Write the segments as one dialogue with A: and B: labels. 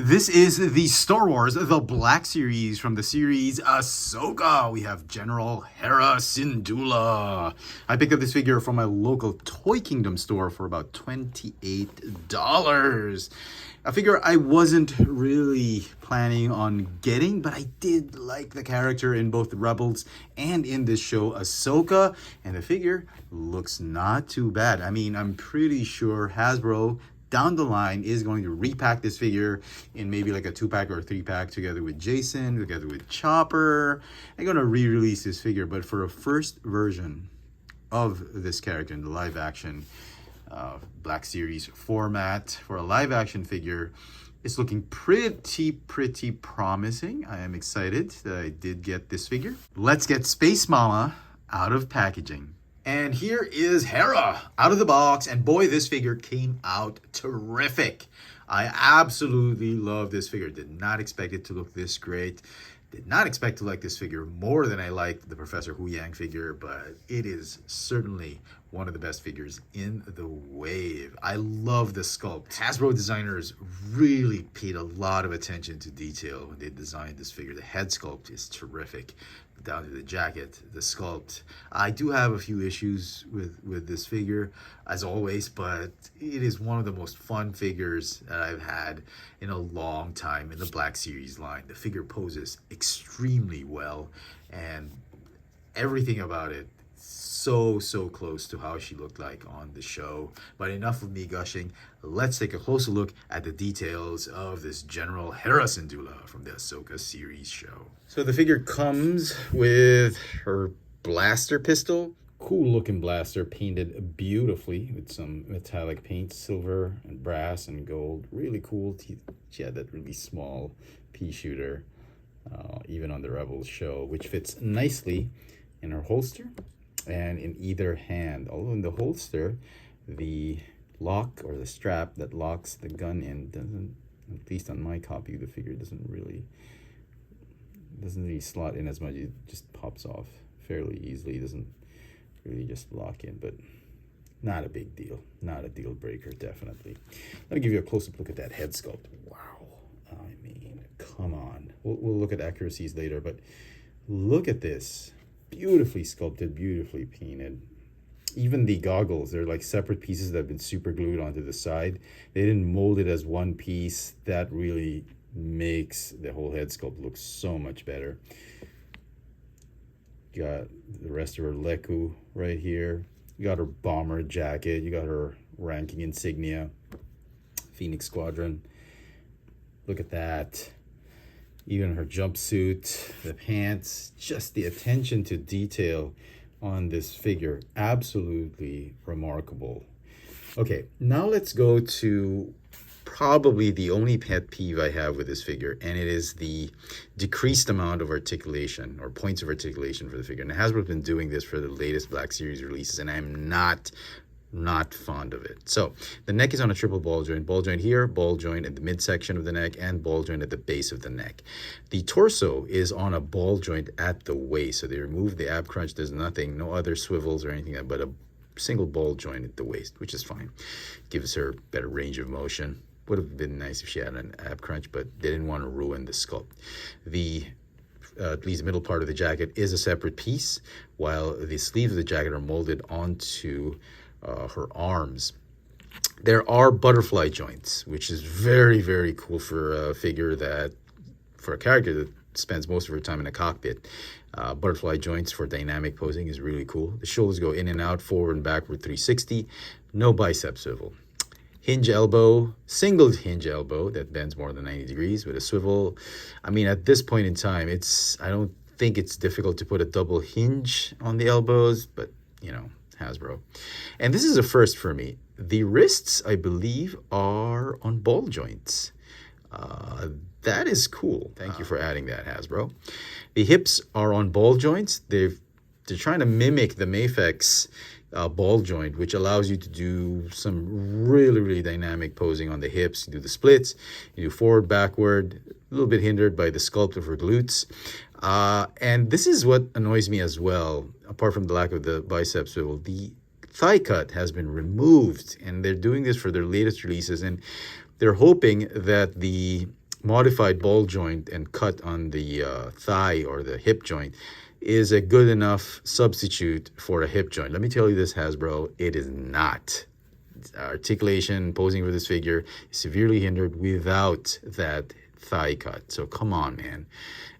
A: This is the Star Wars The Black Series from the series Ahsoka. We have General Hera Syndulla. I picked up this figure from my local Toy Kingdom store for about $28. A figure I wasn't really planning on getting, but I did like the character in both Rebels and in this show Ahsoka, and the figure looks not too bad. I mean, I'm pretty sure Hasbro down the line is going to repack this figure in maybe like a 2-pack or a 3-pack together with Jason, together with Chopper. They're going to re-release this figure, but for a first version of this character in the live action Black Series format, for a live action figure, it's looking pretty promising. I am excited that I did get this figure. Let's get Space Mama out of packaging. And here is Hera out of the box, and boy, this figure came out terrific. I absolutely love this figure. Did not expect it to look this great. Did not expect to like this figure more than I liked the Professor Huyang figure, but it is certainly one of the best figures in the wave. I love the sculpt. Hasbro designers really paid a lot of attention to detail when they designed this figure. The head sculpt is terrific, down to the jacket, the sculpt. I do have a few issues with this figure, as always, but it is one of the most fun figures that I've had in a long time in the Black Series line. The figure poses extremely well, and everything about it so close to how she looked like on the show. But enough of me gushing. Let's take a closer look at the details of this General Hera Syndulla from the Ahsoka series show. So the figure comes with her blaster pistol. Cool looking blaster, painted beautifully with some metallic paint, silver and brass and gold. Really cool. She had that really small pea shooter, even on the Rebels show, which fits nicely in her holster and in either hand. Although in the holster, the lock or the strap that locks the gun in doesn't, at least on my copy, the figure doesn't really slot in as much. It just pops off fairly easily. It doesn't really just lock in, but not a big deal. Not a deal breaker, definitely. Let me give you a close-up look at that head sculpt. Wow. I mean, come on. We'll look at accuracies later, but look at this. Beautifully sculpted, beautifully painted. Even the goggles, they're like separate pieces that have been super glued onto the side. They didn't mold it as one piece. That really makes the whole head sculpt look so much better. You got the rest of her Leku right here. You got her bomber jacket. You got her ranking insignia. Phoenix Squadron. Look at that. Even her jumpsuit, the pants, just the attention to detail on this figure. Absolutely remarkable. Okay, now let's go to probably the only pet peeve I have with this figure, and it is the decreased amount of articulation or points of articulation for the figure. And Hasbro's been doing this for the latest Black Series releases, and I'm not fond of it. So the neck is on a triple ball joint here, ball joint at the midsection of the neck, and ball joint at the base of the neck. The torso is on a ball joint at the waist, so they removed the ab crunch. There's nothing, no other swivels or anything, but a single ball joint at the waist, which is fine. Gives her better range of motion. Would have been nice if she had an ab crunch, but they didn't want to ruin the sculpt. The at least the middle part of the jacket is a separate piece, while the sleeves of the jacket are molded onto her arms. There are butterfly joints, which is very cool for a figure that, for a character that spends most of her time in a cockpit. Butterfly joints for dynamic posing is really cool. The shoulders go in and out, forward and backward 360. No bicep swivel. Hinge elbow, single hinge elbow that bends more than 90 degrees with a swivel. I mean, at this point in time, I don't think it's difficult to put a double hinge on the elbows, but you know, Hasbro. And this is a first for me. The wrists, I believe, are on ball joints. That is cool. Thank you for adding that, Hasbro. The hips are on ball joints. They're trying to mimic the Mafex ball joint, which allows you to do some really dynamic posing on the hips. You do the splits, you do forward, backward, a little bit hindered by the sculpt of her glutes. And this is what annoys me as well, apart from the lack of the bicep swivel. The thigh cut has been removed, and they're doing this for their latest releases, and they're hoping that the modified ball joint and cut on the thigh or the hip joint is a good enough substitute for a hip joint. Let me tell you this, Hasbro, it is not. Articulation, posing for this figure is severely hindered without that thigh cut. So come on, man.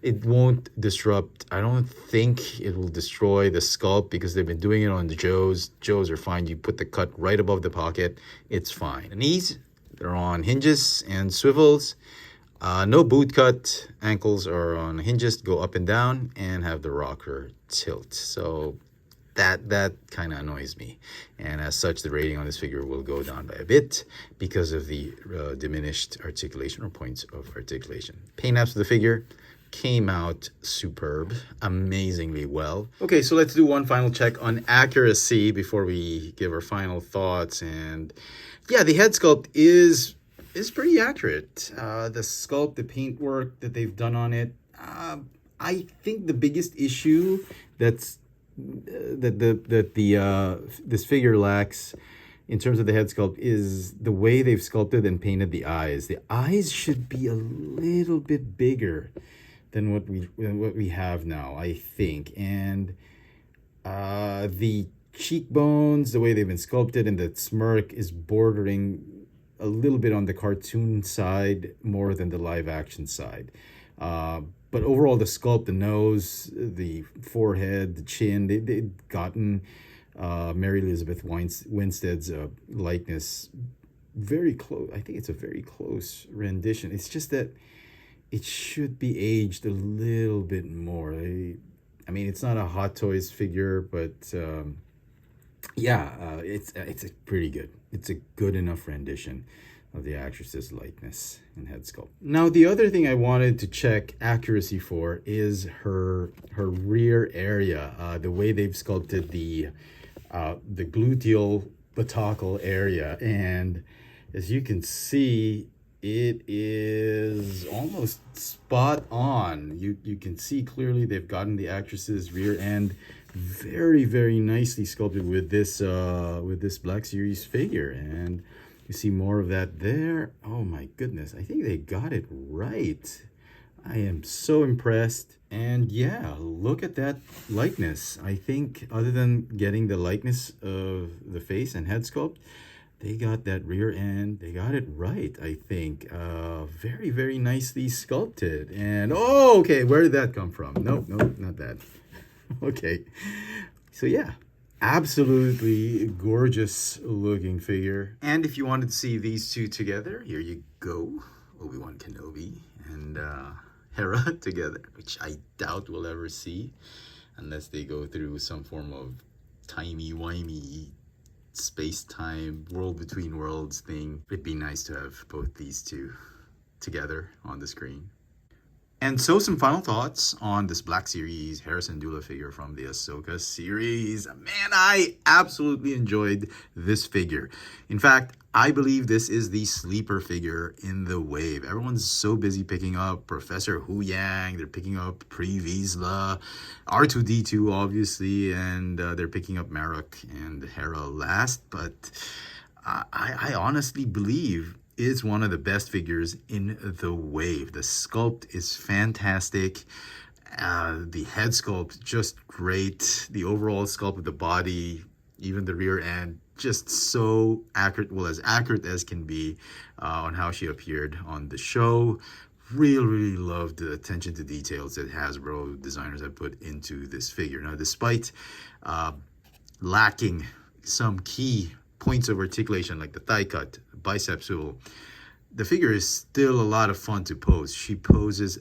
A: It won't disrupt. I don't think it will destroy the sculpt because they've been doing it on the Joes. Joes are fine. You put the cut right above the pocket. It's fine. The knees, they're on hinges and swivels. No boot cut. Ankles are on hinges, go up and down, and have the rocker tilt. So that kind of annoys me, and as such the rating on this figure will go down by a bit because of the diminished articulation or points of articulation. Paint apps for the figure came out superb, amazingly well. Okay, so let's do one final check on accuracy before we give our final thoughts. And yeah, the head sculpt is pretty accurate. The sculpt, the paintwork that they've done on it, I think the biggest issue this figure lacks in terms of the head sculpt is the way they've sculpted and painted the eyes. The eyes should be a little bit bigger than what we have now, I think. And the cheekbones, the way they've been sculpted, and the smirk is bordering a little bit on the cartoon side more than the live action side. But overall, the sculpt, the nose, the forehead, the chin, they've gotten Mary Elizabeth Winstead's likeness very close. I think it's a very close rendition. It's just that it should be aged a little bit more. I mean, it's not a Hot Toys figure, but it's pretty good. It's a good enough rendition of the actress's likeness and head sculpt. Now, the other thing I wanted to check accuracy for is her rear area. The way they've sculpted the gluteal butacle area, and as you can see, it is almost spot on. You can see clearly they've gotten the actress's rear end very, very nicely sculpted with this Black Series figure, and you see more of that there. Oh my goodness, I think they got it right. I am so impressed. And yeah, look at that likeness. I think other than getting the likeness of the face and head sculpt, they got that rear end. They got it right, I think. Very, very nicely sculpted. And oh, okay, where did that come from? Nope, not that. Okay, so yeah, absolutely gorgeous looking figure. And if you wanted to see these two together, here you go. Obi-Wan Kenobi and Hera together, which I doubt we'll ever see unless they go through some form of timey-wimey space-time world between worlds thing. It'd be nice to have both these two together on the screen. And so some final thoughts on this Black Series Hera Syndulla figure from the Ahsoka series. Man, I absolutely enjoyed this figure. In fact, I believe this is the sleeper figure in the wave. Everyone's so busy picking up Professor Huyang, they're picking up Pre Vizsla, R2-D2 obviously, and they're picking up Marok and Hera last. But I honestly believe is one of the best figures in the wave. The sculpt is fantastic. The head sculpt, just great. The overall sculpt of the body, even the rear end, just so accurate. Well, as accurate as can be on how she appeared on the show. Really loved the attention to details that Hasbro designers have put into this figure. Now, despite lacking some key points of articulation like the thigh cut, bicep swivel, the figure is still a lot of fun to pose. She poses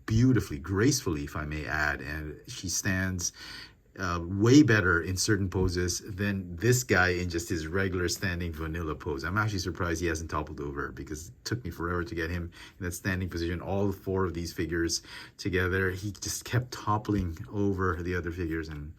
A: beautifully, gracefully, if I may add, and she stands way better in certain poses than this guy in just his regular standing vanilla pose. I'm actually surprised he hasn't toppled over because it took me forever to get him in that standing position. All four of these figures together, he just kept toppling over the other figures, and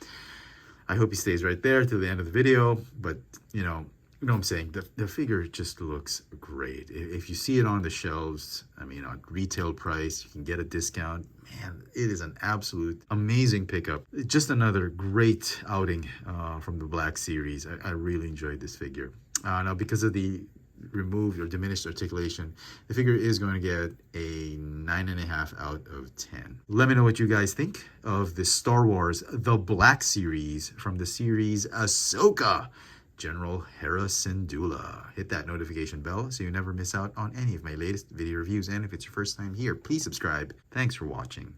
A: I hope he stays right there till the end of the video. But you know what I'm saying, the figure just looks great. If you see it on the shelves, I mean, on retail price, you can get a discount. Man, it is an absolute amazing pickup. Just another great outing from the Black Series. I really enjoyed this figure. Now, because of the removed or diminished articulation, the figure is going to get a 9.5 out of 10. Let me know what you guys think of the Star Wars The Black Series from the series Ahsoka, General Hera Syndulla. Hit that notification bell so you never miss out on any of my latest video reviews. And if it's your first time here, please subscribe. Thanks for watching.